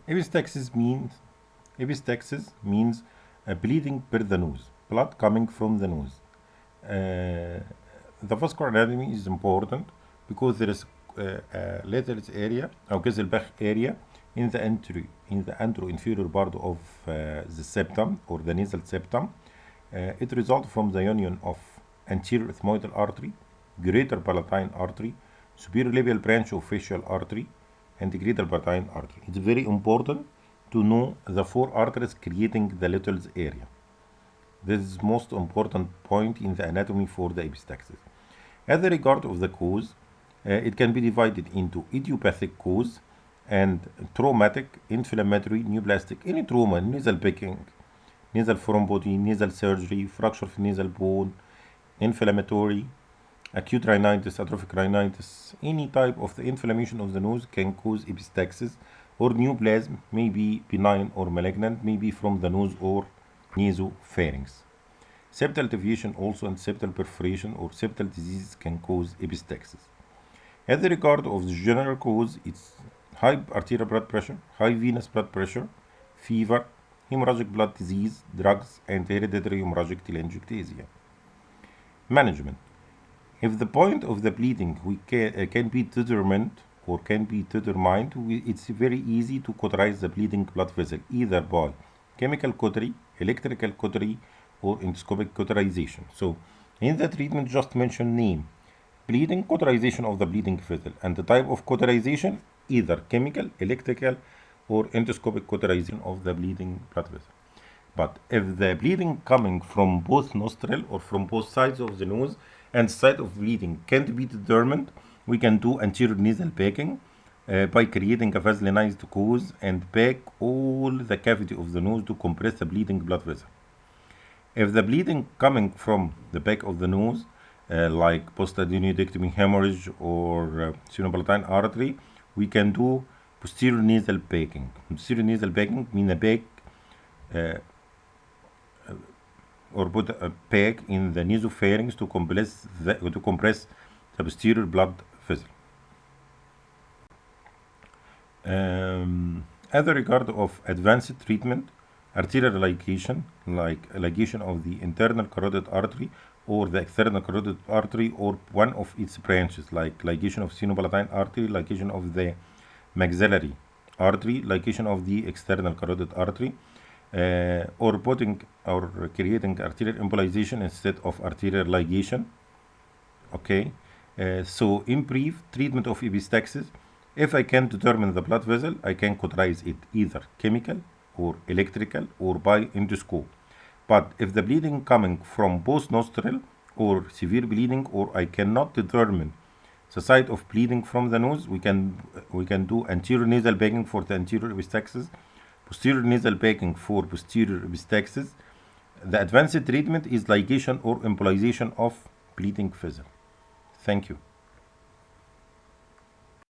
Epistaxis means bleeding per the nose, blood coming from the nose. The vascular anatomy is important because there is a little area or Gesselbach area in the antero-inferior part of the septum or the nasal septum. It results from the union of anterior ethmoidal artery, greater palatine artery, superior labial branch of facial artery, and the greater palatine artery. It's very important to know the four arteries creating the little area. This is most important point in the anatomy for the epistaxis. As a regard of the cause, it can be divided into idiopathic cause and traumatic, inflammatory, neoplastic, any trauma, nasal picking, nasal thrombotic, nasal surgery, fracture of nasal bone, inflammatory, acute rhinitis, atrophic rhinitis, any type of the inflammation of the nose can cause epistaxis, or neoplasm may be benign or malignant, may be from the nose or nasopharynx. Septal deviation also and septal perforation or septal disease can cause epistaxis. As a regard of the general cause, it's high arterial blood pressure, high venous blood pressure, fever, hemorrhagic blood disease, drugs, and hereditary hemorrhagic telangiectasia. Management. If the point of the bleeding can be determined or can be determined, it's very easy to cauterize the bleeding blood vessel either by chemical cautery, electrical cautery, or endoscopic cauterization. So, in the treatment, just mention name, bleeding, cauterization of the bleeding vessel, and the type of cauterization, either chemical, electrical, or endoscopic cauterization of the bleeding blood vessel. But if the bleeding coming from both nostril or from both sides of the nose and site of bleeding can't be determined, we can do anterior nasal packing by creating a vaselinized gauze and pack all the cavity of the nose to compress the bleeding blood vessel. If the bleeding coming from the back of the nose, like post-adenodectomy hemorrhage or sphenopalatine artery, we can do posterior nasal packing. Posterior nasal packing means a pack or put a pack in the nasopharynx to compress the posterior blood vessel. As a regard of advanced treatment, arterial ligation, like ligation of the internal carotid artery or the external carotid artery or one of its branches, like ligation of sphenopalatine artery, ligation of the maxillary artery, ligation of the external carotid artery, or putting or creating arterial embolization instead of arterial ligation. Okay, so in brief, treatment of epistaxis, if I can determine the blood vessel, I can cauterize it either chemical or electrical or by endoscope. But if the bleeding coming from both nostril or severe bleeding, or I cannot determine the site of bleeding from the nose, we can do anterior nasal packing for the anterior epistaxis, posterior nasal packing for posterior epistaxis. The advanced treatment is ligation or embolization of bleeding vessel. Thank you.